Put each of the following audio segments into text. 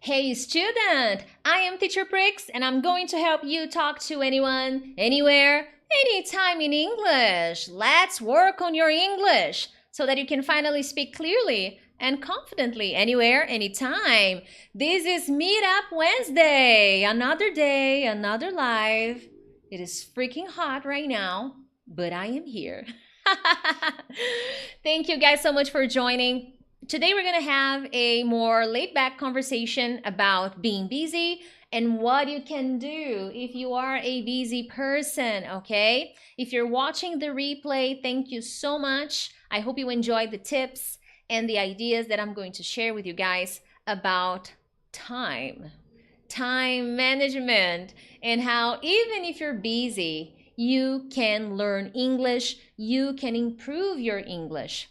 Hey student, I am teacher Prix and I'm going to help you talk to anyone, anywhere, anytime in English. Let's work on your English so that you can finally speak clearly and confidently anywhere, anytime. This is MeetUp Wednesday. Another day, another live. It is freaking hot right now, but I am here. Thank you guys so much for joining. Today we're going to have a more laid-back conversation about being busy and what you can do if you are a busy person, okay? If you're watching the replay, thank you so much. I hope you enjoyed the tips and the ideas that I'm going to share with you guys about time management, and how even if you're busy, you can learn English, you can improve your English.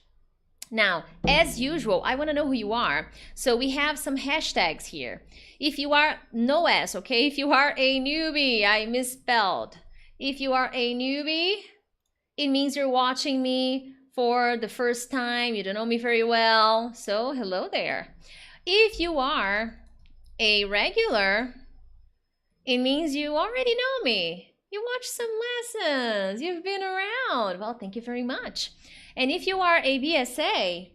Now, as usual, I want to know who you are. So we have some hashtags here. If you are no S, okay? If you are a newbie, I misspelled. If you are a newbie, it means you're watching me for the first time. You don't know me very well. So hello there. If you are a regular, it means you already know me. You watched some lessons. You've been around. Well, thank you very much. And if you are a BSA,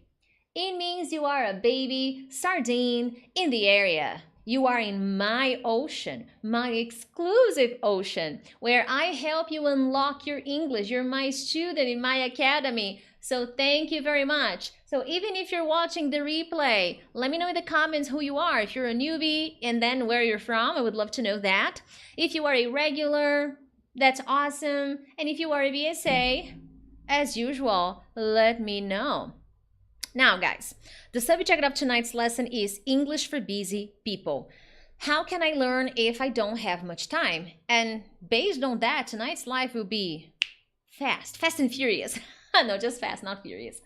it means you are a baby sardine in the area. You are in my ocean, my exclusive ocean, where I help you unlock your English. You're my student in my academy. So thank you very much. So even if you're watching the replay, let me know in the comments who you are. If you're a newbie and then where you're from, I would love to know that. If you are a regular, that's awesome. And if you are a BSA, as usual, let me know. Now, guys, the subject of tonight's lesson is English for busy people. How can I learn if I don't have much time? And based on that, tonight's live will be fast and furious. No, just fast, not furious.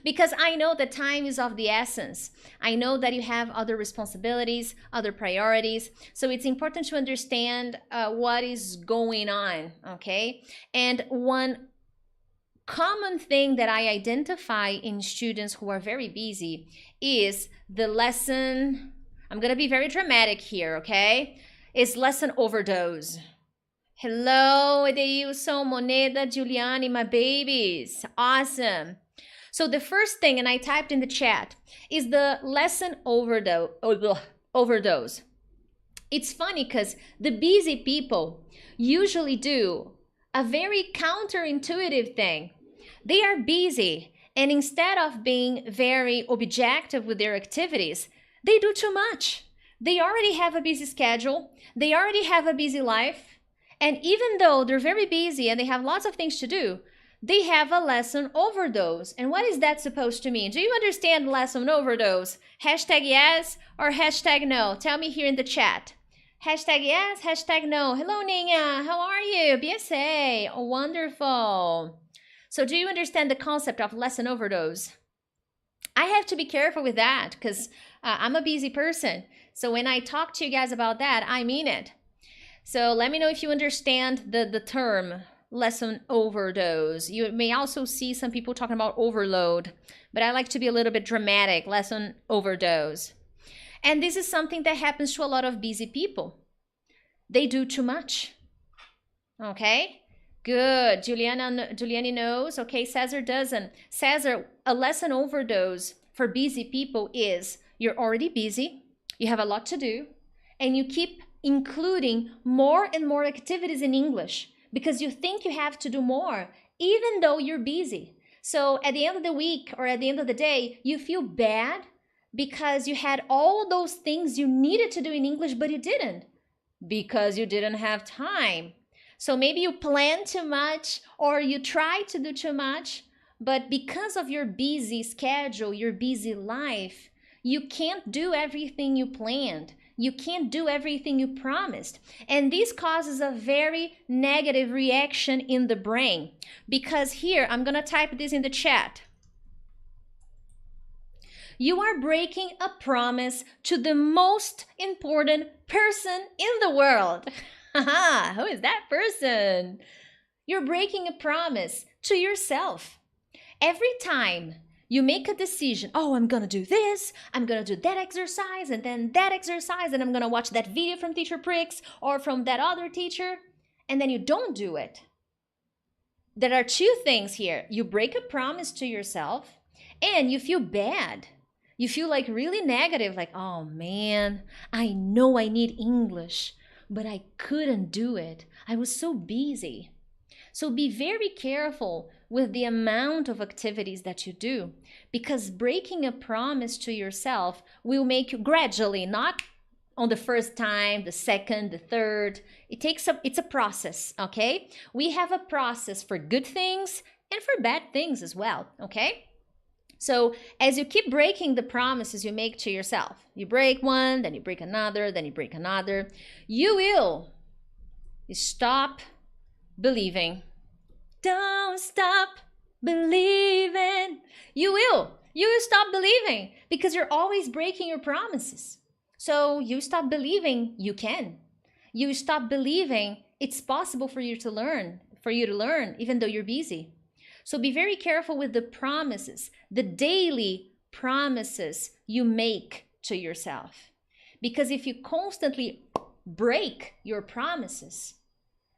Because I know that time is of the essence. I know that you have other responsibilities, other priorities. So it's important to understand what is going on, okay? And one common thing that I identify in students who are very busy is the lesson, I'm going to be very dramatic here, okay? It's lesson overdose. Hello, Edeilson, Moneda, Giuliani, my babies. Awesome. So the first thing, and I typed in the chat, is the lesson overdose. It's funny because the busy people usually do a very counterintuitive thing. They are busy, and instead of being very objective with their activities, they do too much. They already have a busy schedule. They already have a busy life. And even though they're very busy and they have lots of things to do, they have a lesson overdose. And what is that supposed to mean? Do you understand lesson overdose? Hashtag yes or hashtag no? Tell me here in the chat. Hashtag yes, hashtag no. Hello, Nina. How are you? BSA. Oh, wonderful. So do you understand the concept of lesson overdose? I have to be careful with that because I'm a busy person. So when I talk to you guys about that, I mean it. So let me know if you understand the term lesson overdose. You may also see some people talking about overload, but I like to be a little bit dramatic, lesson overdose. And this is something that happens to a lot of busy people. They do too much. Okay? Good. Juliani knows. Okay, Cesar doesn't. Cesar, a lesson overdose for busy people is you're already busy, you have a lot to do, and you keep including more and more activities in English because you think you have to do more, even though you're busy. So at the end of the week or at the end of the day, you feel bad because you had all those things you needed to do in English, but you didn't because you didn't have time. So maybe you plan too much or you try to do too much, but because of your busy schedule, your busy life, you can't do everything you planned. You can't do everything you promised. And this causes a very negative reaction in the brain. Because here, I'm going to type this in the chat. You are breaking a promise to the most important person in the world. Who is that person? You're breaking a promise to yourself. Every time You make a decision. Oh, I'm gonna do this, I'm gonna do that exercise, and then that exercise, and I'm gonna watch that video from teacher Prix or from that other teacher, and then you don't do it. There are two things here. You break a promise to yourself and you feel bad. You feel like really negative, like, oh man, I know I need English, but I couldn't do it. I was so busy. So be very careful with the amount of activities that you do, because breaking a promise to yourself will make you gradually, not on the first time, the second, the third. It's a process, okay? We have a process for good things and for bad things as well, okay? So as you keep breaking the promises you make to yourself, you break one, then you break another, then you break another, you will stop believing. Don't stop believing. You will stop believing because you're always breaking your promises. So you stop believing you can. You stop believing it's possible for you to learn, even though you're busy. So be very careful with the promises, the daily promises you make to yourself. Because if you constantly break your promises,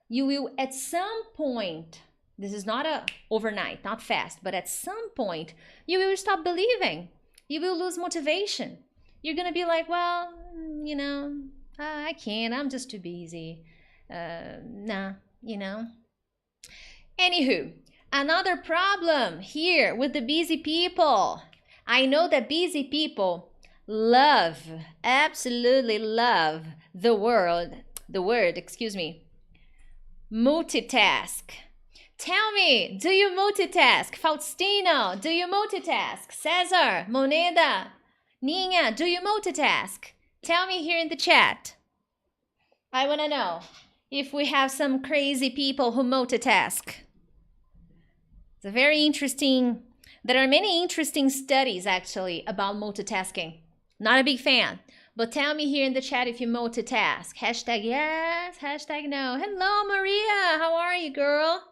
you will at some point, this is not overnight, not fast, but at some point, you will stop believing. You will lose motivation. You're going to be like, well, I can't, I'm just too busy. Anywho, another problem here with the busy people. I know that busy people absolutely love the word, multitask. Tell me, do you multitask? Faustino, do you multitask? Cesar, Moneda, Nina, do you multitask? Tell me here in the chat. I want to know if we have some crazy people who multitask. It's a very interesting, there are many interesting studies actually about multitasking. Not a big fan, but tell me here in the chat if you multitask. Hashtag yes, hashtag no. Hello, Maria, how are you, girl?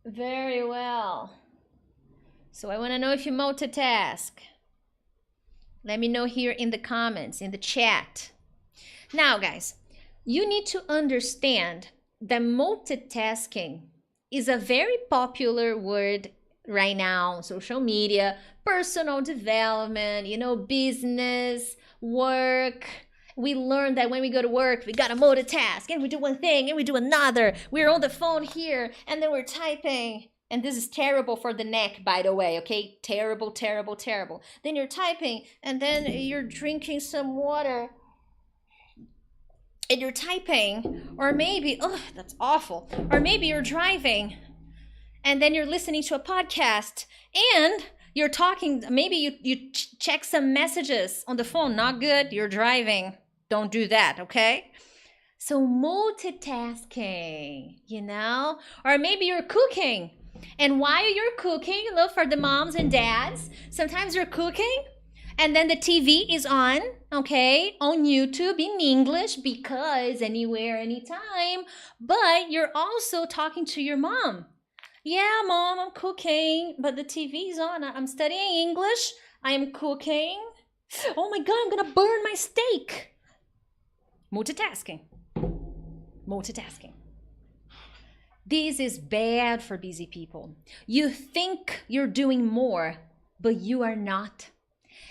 Very well. So I want to know if you multitask. Let me know here in the comments, in the chat. Now, guys, you need to understand that multitasking is a very popular word right now on social media, personal development, business, work. We learn that when we go to work, we gotta multitask, and we do one thing and we do another. We're on the phone here and then we're typing. And this is terrible for the neck, by the way, okay? Terrible, terrible, terrible. Then you're typing and then you're drinking some water. And you're typing, or maybe, that's awful. Or maybe you're driving and then you're listening to a podcast and you're talking, maybe you check some messages on the phone. Not good, you're driving. Don't do that, okay? So multitasking, or maybe you're cooking. And while you're cooking, look for the moms and dads. Sometimes you're cooking and then the TV is on, okay, on YouTube in English because anywhere, anytime. But you're also talking to your mom. Yeah, Mom, I'm cooking, but the TV is on. I'm studying English. I am cooking. Oh my God, I'm going to burn my steak. Multitasking. This is bad for busy people. You think you're doing more, but you are not.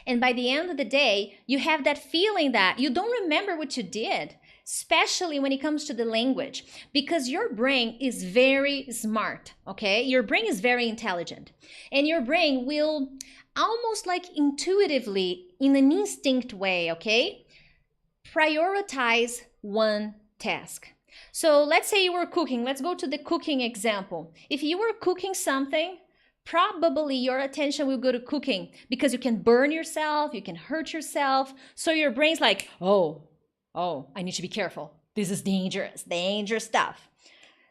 And by the end of the day, you have that feeling that you don't remember what you did, especially when it comes to the language, because your brain is very smart, okay? Your brain is very intelligent, and your brain will almost like intuitively, in an instinct way, okay, prioritize one task. So let's say you were cooking. Let's go to the cooking example. If you were cooking something, probably your attention will go to cooking because you can burn yourself, you can hurt yourself. So your brain's like, oh, I need to be careful. This is dangerous stuff.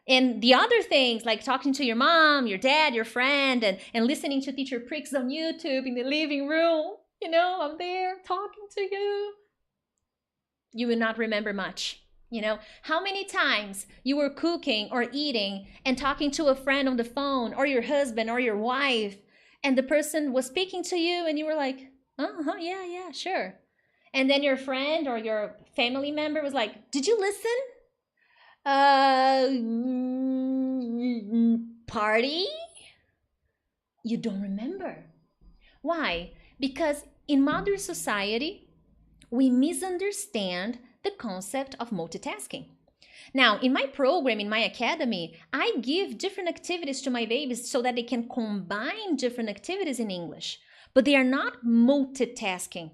And the other things like talking to your mom, your dad, your friend, and listening to teacher Prix on YouTube in the living room, I'm there talking to you. You will not remember much. You know, how many times you were cooking or eating and talking to a friend on the phone, or your husband or your wife, and the person was speaking to you and you were like, uh-huh, yeah, sure. And then your friend or your family member was like, did you listen? Party? You don't remember. Why? Because in modern society, we misunderstand the concept of multitasking. Now, in my program, in my academy, I give different activities to my babies so that they can combine different activities in English, but they are not multitasking.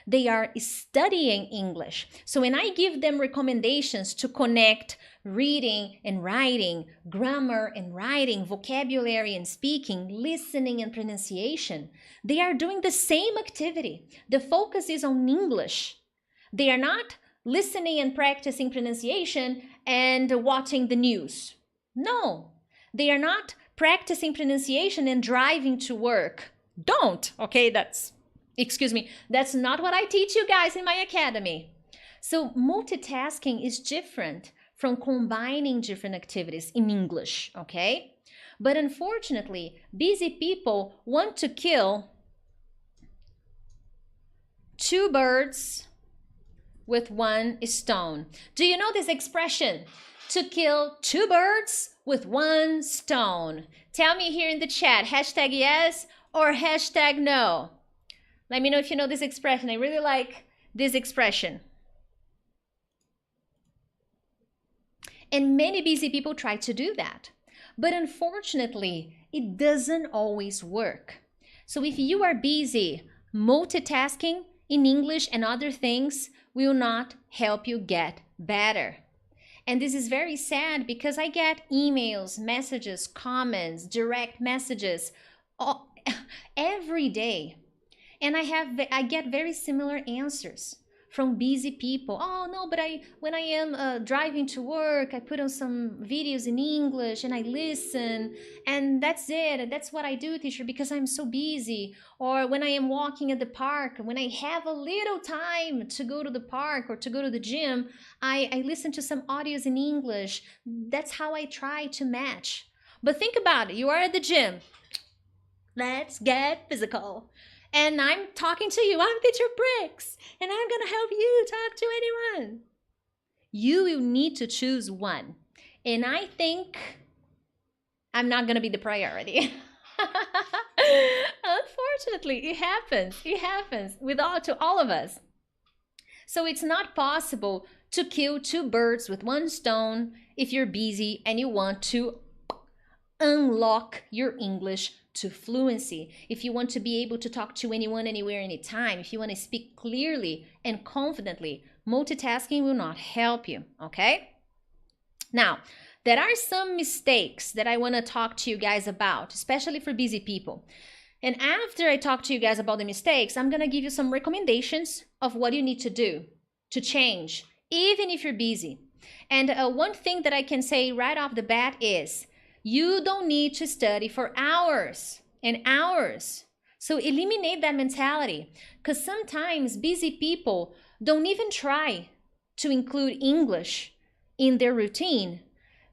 They are studying English. So when I give them recommendations to connect reading and writing, grammar and writing, vocabulary and speaking, listening and pronunciation, they are doing the same activity. The focus is on English. They are not listening and practicing pronunciation and watching the news. No, they are not practicing pronunciation and driving to work. Don't, okay? That's not what I teach you guys in my academy. So multitasking is different from combining different activities in English, okay? But unfortunately, busy people want to kill two birds with one stone. Do you know this expression? To kill two birds with one stone. Tell me here in the chat, hashtag yes or hashtag no. Let me know if you know this expression. I really like this expression. And many busy people try to do that. But unfortunately, it doesn't always work. So if you are busy, multitasking in English and other things will not help you get better. And this is very sad because I get emails, messages, comments, direct messages every day. And I get very similar answers from busy people. Oh no, but when I am driving to work, I put on some videos in English and I listen, and that's it. That's what I do, teacher, because I'm so busy. Or when I am walking at the park, when I have a little time to go to the park or to go to the gym, I listen to some audios in English. That's how I try to match. But think about it. You are at the gym. Let's get physical. And I'm talking to you. I'm teacher Prix, and I'm going to help you talk to anyone. You will need to choose one. And I think I'm not going to be the priority. Unfortunately, it happens. It happens to all of us. So it's not possible to kill two birds with one stone if you're busy and you want to unlock your English to fluency. If you want to be able to talk to anyone, anywhere, anytime, if you want to speak clearly and confidently, multitasking will not help you, okay? Now, there are some mistakes that I want to talk to you guys about, especially for busy people. And after I talk to you guys about the mistakes, I'm going to give you some recommendations of what you need to do to change, even if you're busy. And one thing that I can say right off the bat is, you don't need to study for hours and hours. So eliminate that mentality, because sometimes busy people don't even try to include English in their routine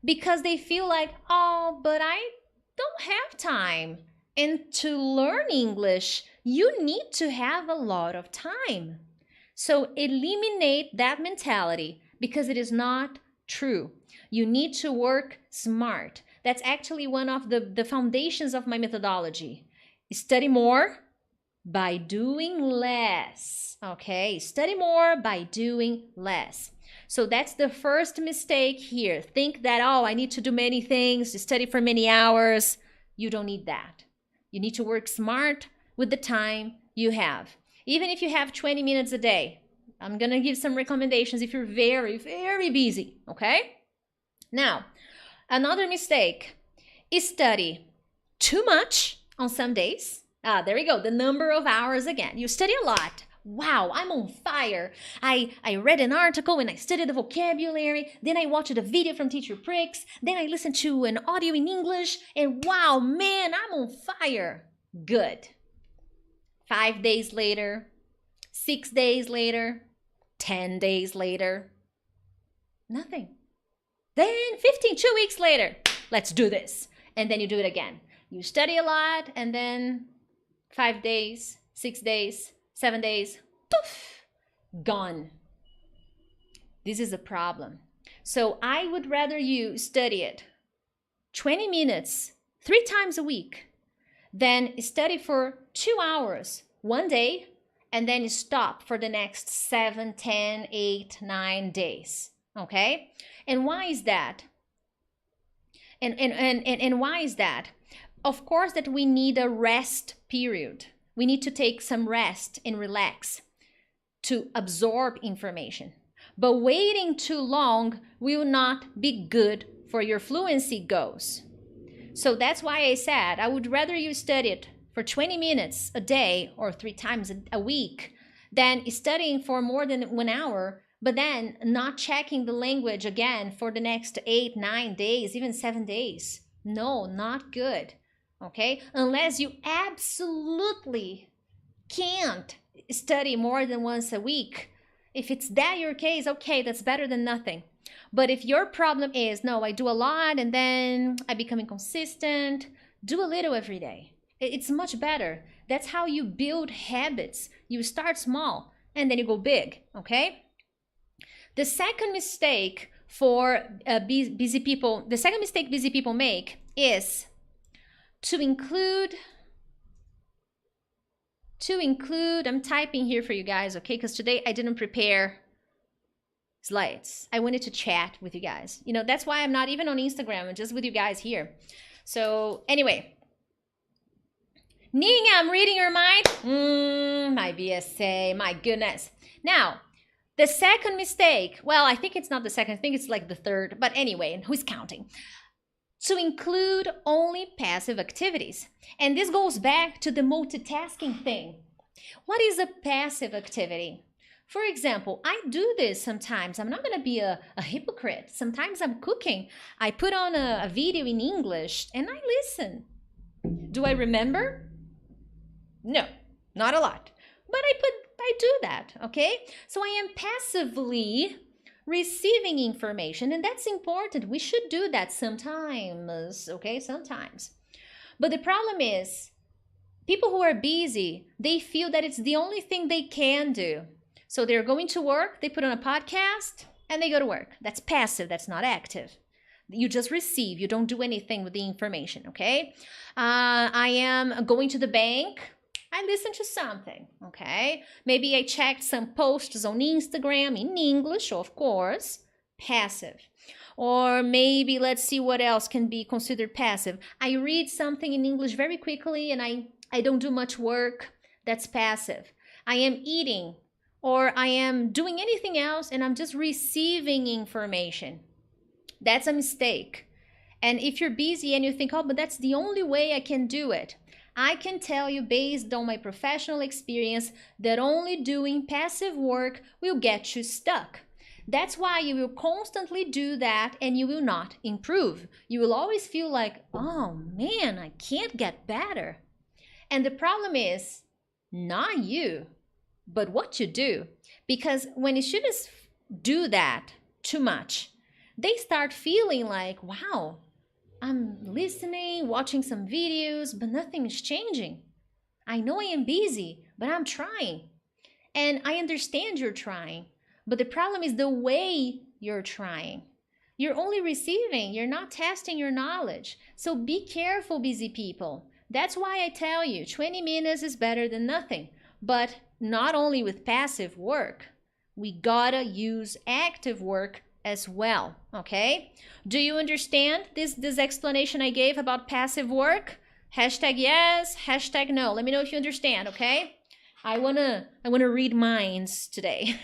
because they feel like, oh, but I don't have time. And to learn English, you need to have a lot of time. So eliminate that mentality because it is not true. You need to work smart. That's actually one of the foundations of my methodology. Study more by doing less, okay? Study more by doing less. So that's the first mistake here. Think that, oh, I need to do many things, to study for many hours. You don't need that. You need to work smart with the time you have. Even if you have 20 minutes a day, I'm gonna give some recommendations if you're very, very busy, okay? Now, another mistake is study too much on some days. There we go, the number of hours again. You study a lot. Wow, I'm on fire. I read an article and I studied the vocabulary. Then I watched a video from Teacher Prix. Then I listened to an audio in English. And wow, man, I'm on fire. Good. 5 days later, 6 days later, 10 days later. Nothing. Then 2 weeks later, let's do this. And then you do it again. You study a lot, and then 5 days, 6 days, 7 days, poof, gone. This is a problem. So I would rather you study it 20 minutes, 3 times a week, than study for 2 hours one day, and then stop for the next 7, 10, 8, 9 days. Okay? And why is that? And why is that? Of course that we need a rest period. We need to take some rest and relax to absorb information. But waiting too long will not be good for your fluency goals. So that's why I said I would rather you study it for 20 minutes a day or 3 times a week than studying for more than 1 hour, but then not checking the language again for the next 8, 9 days, even 7 days. No, not good. Okay? Unless you absolutely can't study more than once a week. If it's that your case, okay, that's better than nothing. But if your problem is, no, I do a lot and then I become inconsistent, do a little every day. It's much better. That's how you build habits. You start small and then you go big, okay? The second mistake busy people make is to include, I'm typing here for you guys, okay? Because today I didn't prepare slides. I wanted to chat with you guys. You know, that's why I'm not even on Instagram. I'm just with you guys here. So anyway, Ning, I'm reading your mind. My BSA, my goodness. Now, the second mistake, well, I think it's not the second, I think it's like the third, but anyway, who's counting? To include only passive activities. And this goes back to the multitasking thing. What is a passive activity? For example, I do this sometimes. I'm not going to be a hypocrite. Sometimes I'm cooking. I put on a video in English and I listen. Do I remember? No, not a lot. But I do that, okay? So I am passively receiving information, and that's important. We should do that sometimes, okay? Sometimes. But the problem is, people who are busy, they feel that it's the only thing they can do. So they're going to work, they put on a podcast, and they go to work. That's passive, that's not active. You just receive, you don't do anything with the information, okay? I am going to the bank, I listen to something, okay? Maybe I checked some posts on Instagram in English, of course, passive. Or maybe, let's see what else can be considered passive. I read something in English very quickly and I don't do much work, that's passive. I am eating or I am doing anything else and I'm just receiving information. That's a mistake. And if you're busy and you think, oh, but that's the only way I can do it, I can tell you based on my professional experience that only doing passive work will get you stuck. That's why you will constantly do that and you will not improve. You will always feel like, oh man, I can't get better. And the problem is not you, but what you do. Because when students do that too much, they start feeling like, wow, I'm listening, watching some videos, but nothing is changing. I know I am busy, but I'm trying. And I understand you're trying. But the problem is the way you're trying. You're only receiving, you're not testing your knowledge. So be careful, busy people. That's why I tell you 20 minutes is better than nothing. But not only with passive work, we gotta use active work as well, okay? Do you understand this explanation I gave about passive work? Hashtag yes, hashtag no. Let me know if you understand, okay? I wanna read minds today.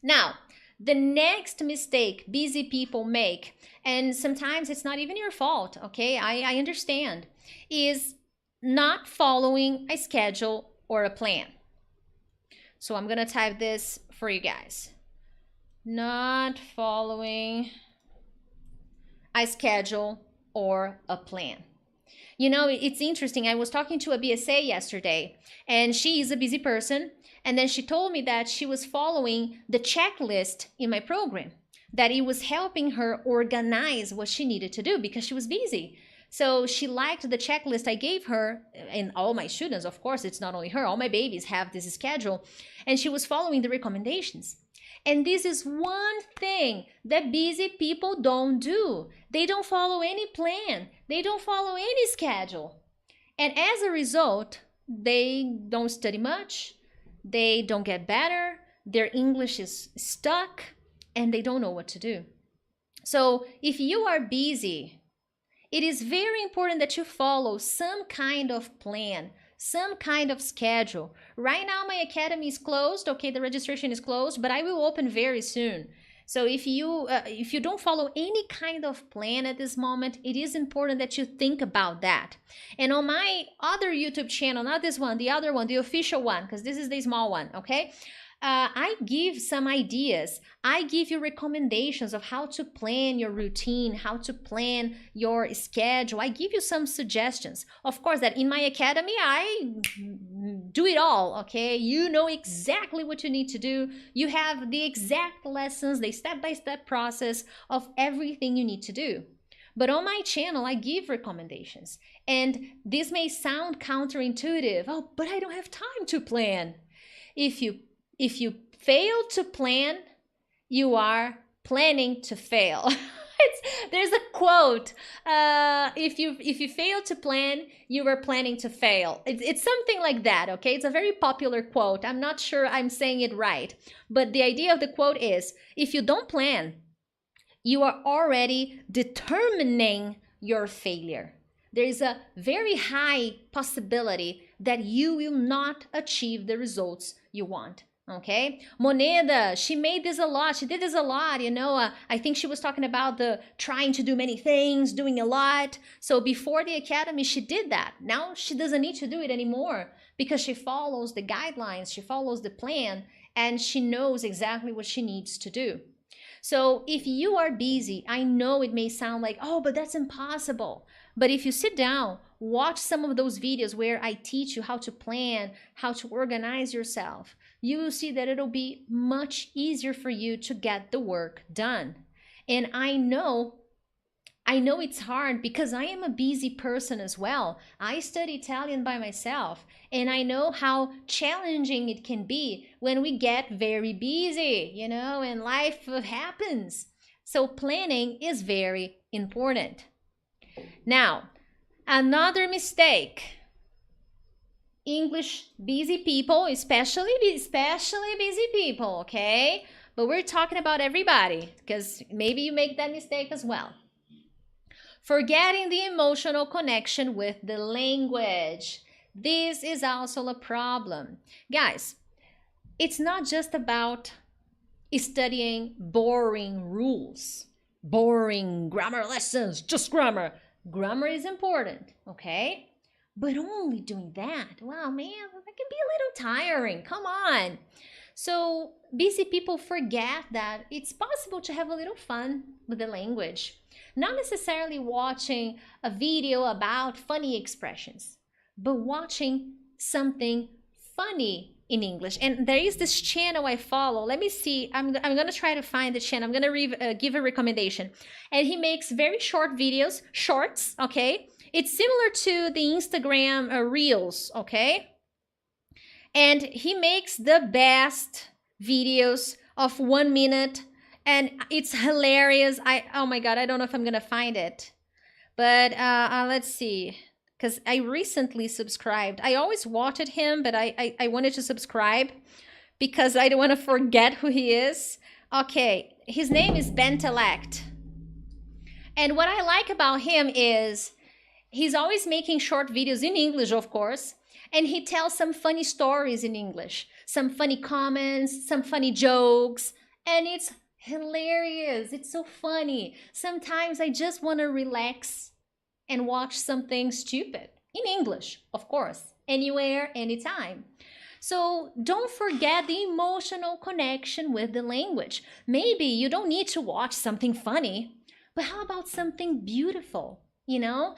Now, the next mistake busy people make, and sometimes it's not even your fault, okay? I understand, is not following a schedule or a plan. So I'm gonna type this for you guys. Not following a schedule or a plan. You know, it's interesting. I was talking to a BSA yesterday, and she is a busy person. And then she told me that she was following the checklist in my program, that it was helping her organize what she needed to do because she was busy. So she liked the checklist I gave her, and all my students, of course, it's not only her, all my babies have this schedule, and she was following the recommendations. And this is one thing that busy people don't do. They don't follow any plan. They don't follow any schedule. And as a result, they don't study much. They don't get better. Their English is stuck and they don't know what to do. So if you are busy, it is very important that you follow some kind of plan, some kind of schedule. Right now, my academy is closed. Okay, the registration is closed, but I will open very soon. So if you don't follow any kind of plan at this moment, it is important that you think about that. And on my other YouTube channel, not this one, the other one, the official one, because this is the small one, okay? I give some ideas. I give you recommendations of how to plan your routine, how to plan your schedule. I give you some suggestions. Of course, that in my academy, I do it all, okay? You know exactly what you need to do. You have the exact lessons, the step-by-step process of everything you need to do. But on my channel, I give recommendations. And this may sound counterintuitive. Oh, but I don't have time to plan. If you fail to plan, you are planning to fail. There's a quote. If you fail to plan, you are planning to fail. It's something like that, okay? It's a very popular quote. I'm not sure I'm saying it right. But the idea of the quote is, if you don't plan, you are already determining your failure. There is a very high possibility that you will not achieve the results you want. Okay, Moneda, she made this a lot. She did this a lot, you know. I think she was talking about the trying to do many things, doing a lot. So before the academy, she did that. Now she doesn't need to do it anymore because she follows the guidelines, she follows the plan, and she knows exactly what she needs to do. So if you are busy, I know it may sound like, oh, but that's impossible. But if you sit down, watch some of those videos where I teach you how to plan, how to organize yourself, you will see that it'll be much easier for you to get the work done. And I know it's hard because I am a busy person as well. I study Italian by myself, and I know how challenging it can be when we get very busy, you know, and life happens. So planning is very important. Now, another mistake. English busy people, especially busy people, okay? But we're talking about everybody because maybe you make that mistake as well. Forgetting the emotional connection with the language. This is also a problem. Guys, it's not just about studying boring rules, boring grammar lessons, just grammar. Grammar is important, okay? But only doing that, wow, man, that can be a little tiring. Come on. So busy people forget that it's possible to have a little fun with the language. Not necessarily watching a video about funny expressions, but watching something funny in English. And there is this channel I follow. Let me see. I'm going to try to find the channel. I'm going to give a recommendation. And he makes very short videos, shorts, okay? It's similar to the Instagram Reels, okay? And he makes the best videos of 1 minute, and it's hilarious. Oh my God, I don't know if I'm gonna find it, but let's see, because I recently subscribed. I always watched him, but I wanted to subscribe because I don't want to forget who he is. Okay, his name is Bentelect. And what I like about him is he's always making short videos in English, of course, and he tells some funny stories in English, some funny comments, some funny jokes, and it's hilarious. It's so funny. Sometimes I just want to relax and watch something stupid in English, of course, anywhere, anytime. So don't forget the emotional connection with the language. Maybe you don't need to watch something funny, but how about something beautiful? You know,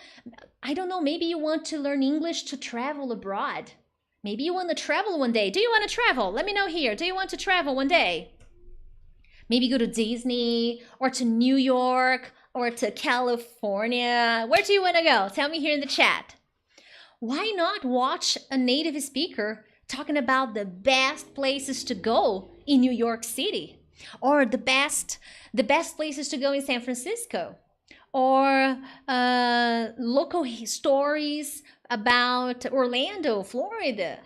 I don't know, maybe you want to learn English to travel abroad. Maybe you want to travel one day. Do you want to travel? Let me know here. Do you want to travel one day? Maybe go to Disney or to New York or to California. Where do you want to go? Tell me here in the chat. Why not watch a native speaker talking about the best places to go in New York City, or the best places to go in San Francisco, or local stories about Orlando, Florida?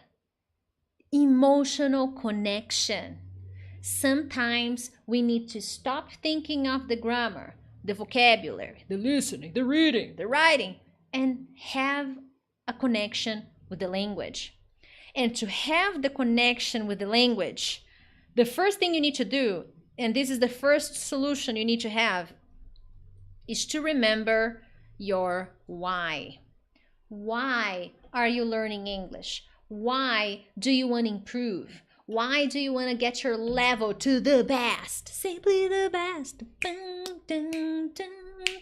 Emotional connection. Sometimes we need to stop thinking of the grammar, the vocabulary, the listening, the reading, the writing, and have a connection with the language. And to have the connection with the language, the first thing you need to do, and this is the first solution you need to have, is to remember your why. Why are you learning English? Why do you want to improve? Why do you want to get your level to the best? Simply the best. Dun, dun, dun,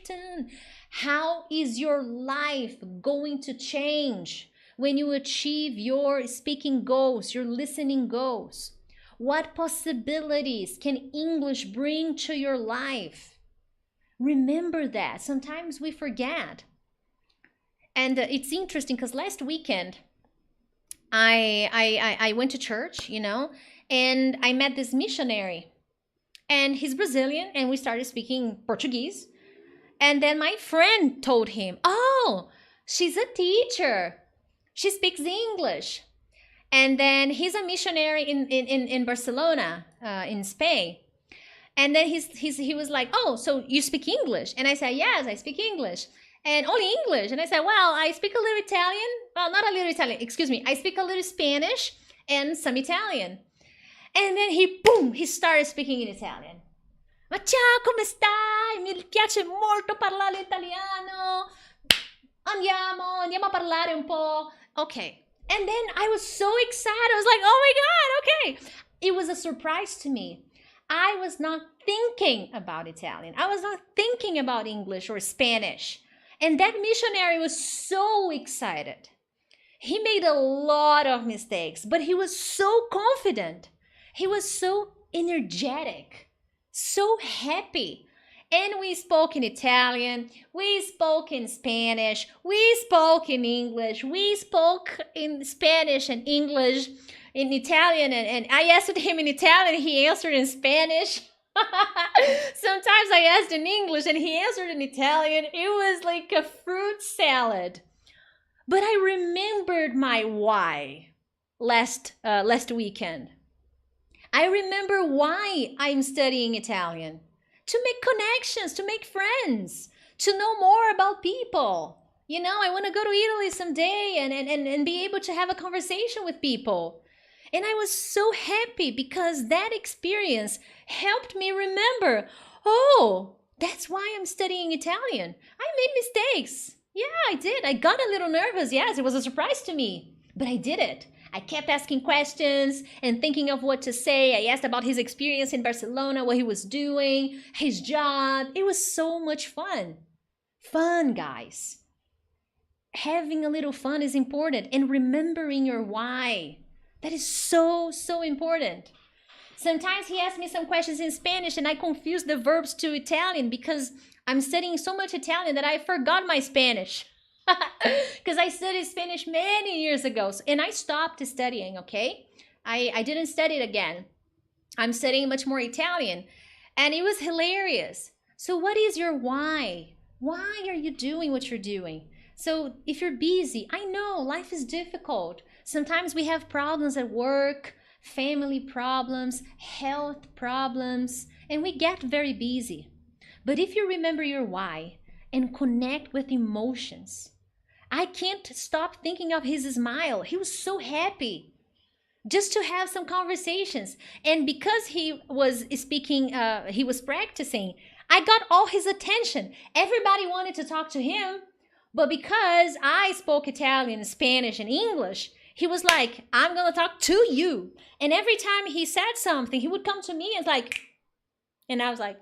dun. How is your life going to change when you achieve your speaking goals, your listening goals? What possibilities can English bring to your life? Remember that. Sometimes we forget. And it's interesting because last weekend I went to church, and I met this missionary. And he's Brazilian, and we started speaking Portuguese. And then my friend told him, oh, she's a teacher. She speaks English. And then he's a missionary in Barcelona, in Spain. And then he was like, oh, so you speak English? And I said, yes, I speak English. And only English. And I said, well, I speak a little Italian. Well, not a little Italian, excuse me. I speak a little Spanish and some Italian. And then he started speaking in Italian. Ma ciao, come stai? Mi piace molto parlare italiano. Andiamo a parlare un po'. Okay. And then I was so excited. I was like, oh my God, okay. It was a surprise to me. I was not thinking about Italian. I was not thinking about English or Spanish. And that missionary was so excited. He made a lot of mistakes, but he was so confident. He was so energetic, so happy. And we spoke in Italian, we spoke in Spanish, we spoke in English, we spoke in Spanish and English, in Italian, and I asked him in Italian, he answered in Spanish. Sometimes I asked in English and he answered in Italian. It was like a fruit salad. But I remembered my why last weekend. I remember why I'm studying Italian. To make connections, to make friends, to know more about people. I want to go to Italy someday and be able to have a conversation with people. And I was so happy because that experience helped me remember, oh, that's why I'm studying Italian. I made mistakes. Yeah, I did. I got a little nervous. Yes, it was a surprise to me, but I did it. I kept asking questions and thinking of what to say. I asked about his experience in Barcelona, what he was doing, his job. It was so much fun. Fun, guys. Having a little fun is important, and remembering your why. That is so, so important. Sometimes he asked me some questions in Spanish and I confused the verbs to Italian because I'm studying so much Italian that I forgot my Spanish. Because I studied Spanish many years ago and I stopped studying, okay? I didn't study it again. I'm studying much more Italian and it was hilarious. So what is your why? Why are you doing what you're doing? So if you're busy, I know life is difficult. Sometimes we have problems at work, family problems, health problems, and we get very busy. But if you remember your why and connect with emotions, I can't stop thinking of his smile. He was so happy just to have some conversations. And because he was speaking, he was practicing, I got all his attention. Everybody wanted to talk to him. But because I spoke Italian, Spanish, and English, he was like, I'm going to talk to you. And every time he said something, he would come to me and I was like,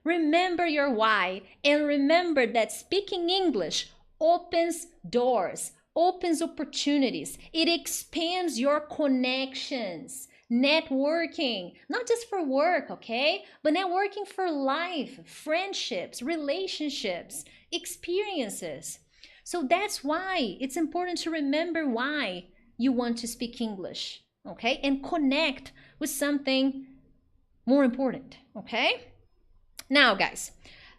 Remember your why, and remember that speaking English opens doors, opens opportunities. It expands your connections. Networking, not just for work, okay? But networking for life, friendships, relationships, experiences. So that's why it's important to remember why you want to speak English, okay? And connect with something more important, okay? Now, guys,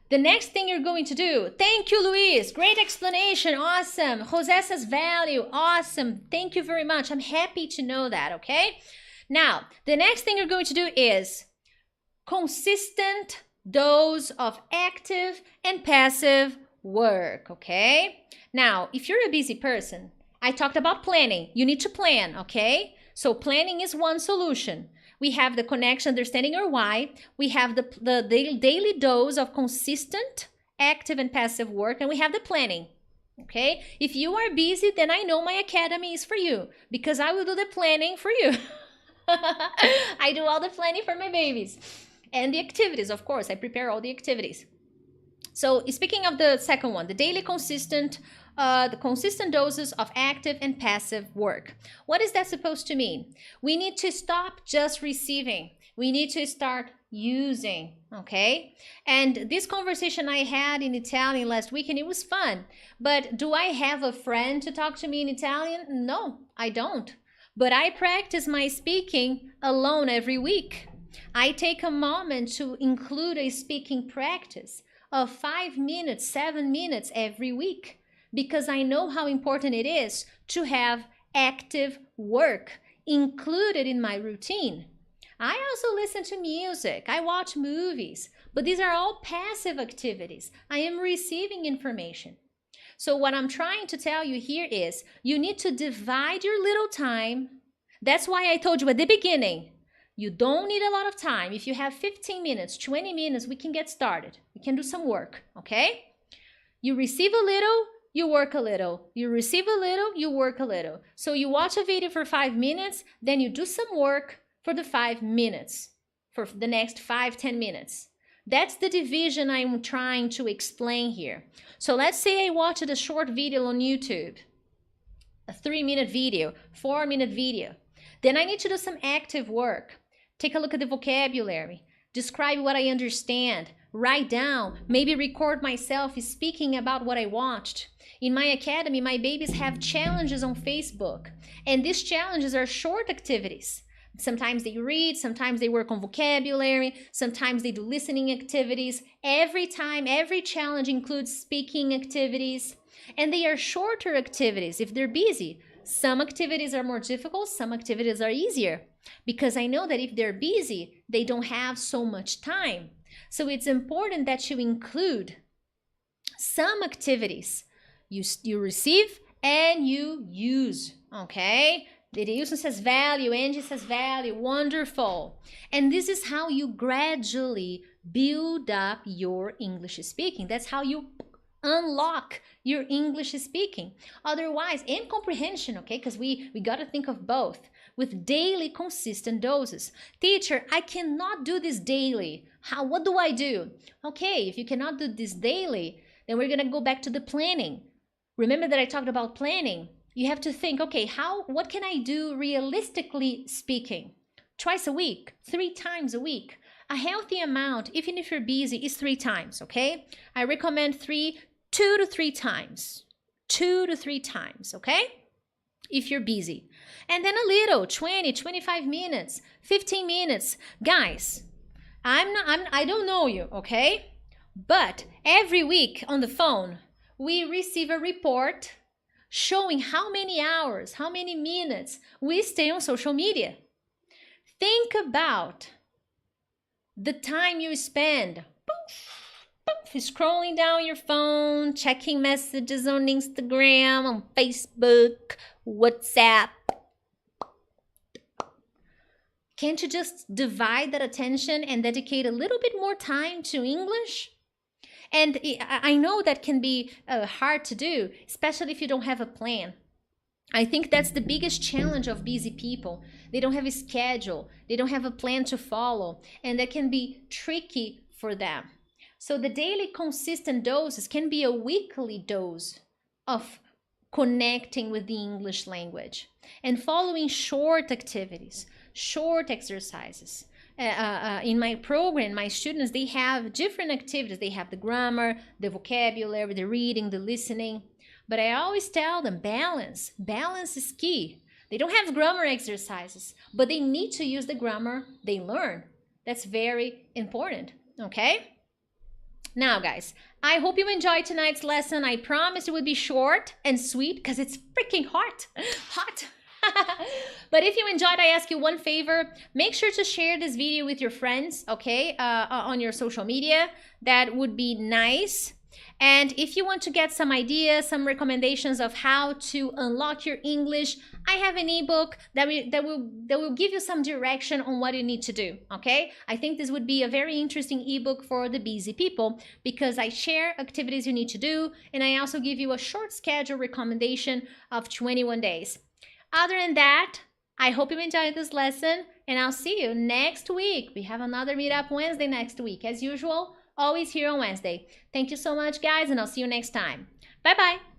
the next thing you're going to do, thank you, Luis. Great explanation. Awesome. Jose says value. Awesome. Thank you very much. I'm happy to know that, okay? Now, the next thing you're going to do is consistent dose of active and passive work, okay? Now, if you're a busy person, I talked about planning. You need to plan, okay? So planning is one solution. We have the connection, understanding your why. We have the daily dose of consistent, active, and passive work, and we have the planning, okay? If you are busy, then I know my academy is for you because I will do the planning for you. I do all the planning for my babies. And the activities, of course, I prepare all the activities. So speaking of the second one, the daily consistent doses of active and passive work. What is that supposed to mean? We need to stop just receiving. We need to start using, okay? And this conversation I had in Italian last week, and it was fun. But do I have a friend to talk to me in Italian? No, I don't. But I practice my speaking alone every week. I take a moment to include a speaking practice of 5 minutes, 7 minutes every week, because I know how important it is to have active work included in my routine. I also listen to music, I watch movies, but these are all passive activities. I am receiving information. So what I'm trying to tell you here is you need to divide your little time. That's why I told you at the beginning, you don't need a lot of time. If you have 15 minutes, 20 minutes, we can get started. We can do some work, okay? You receive a little, you work a little. You receive a little, you work a little. So you watch a video for 5 minutes, then you do some work for the 5 minutes, for the next 5-10 minutes. That's the division I'm trying to explain here. So let's say I watched a short video on YouTube, a 3-minute video, 4-minute video. Then I need to do some active work. Take a look at the vocabulary, describe what I understand, write down, maybe record myself speaking about what I watched. In my academy, my babies have challenges on Facebook, and these challenges are short activities. Sometimes they read, sometimes they work on vocabulary, sometimes they do listening activities. Every time, every challenge includes speaking activities, and they are shorter activities if they're busy. Some activities are more difficult, some activities are easier, because I know that if they're busy, they don't have so much time. So it's important that you include some activities. You receive and you use, okay? Edilson says value, Angie says value, wonderful. And this is how you gradually build up your English speaking. That's how you unlock your English speaking. Otherwise, and comprehension, okay? Because we got to think of both with daily consistent doses. Teacher, I cannot do this daily. What do I do? Okay, if you cannot do this daily, then we're going to go back to the planning. Remember that I talked about planning. You have to think, okay, what can I do realistically speaking? Twice a week, 3 times a week. A healthy amount, even if you're busy, is 3 times, okay? I recommend 2 to 3 times. 2 to 3 times, okay? If you're busy. And then a little, 20, 25 minutes, 15 minutes. Guys, I don't know you, okay? But every week on the phone, we receive a report showing how many hours, how many minutes we stay on social media. Think about the time you spend scrolling down your phone, checking messages on Instagram, on Facebook, WhatsApp. Can't you just divide that attention and dedicate a little bit more time to English? And I know that can be hard to do, especially if you don't have a plan. I think that's the biggest challenge of busy people. They don't have a schedule. They don't have a plan to follow. And that can be tricky for them. So the daily consistent doses can be a weekly dose of connecting with the English language and following short activities, short exercises. In my program, my students, they have different activities. They have the grammar, the vocabulary, the reading, the listening. But I always tell them balance. Balance is key. They don't have grammar exercises, but they need to use the grammar they learn. That's very important, okay? Now, guys, I hope you enjoyed tonight's lesson. I promise it would be short and sweet because it's freaking hot. But if you enjoyed, I ask you one favor. Make sure to share this video with your friends, okay, on your social media. That would be nice. And if you want to get some ideas, some recommendations of how to unlock your English, I have an ebook that will give you some direction on what you need to do, okay? I think this would be a very interesting ebook for the busy people because I share activities you need to do, and I also give you a short schedule recommendation of 21 days. Other than that, I hope you enjoyed this lesson, and I'll see you next week. We have another Meetup Wednesday next week, as usual. Always here on Wednesday. Thank you so much, guys, and I'll see you next time. Bye-bye.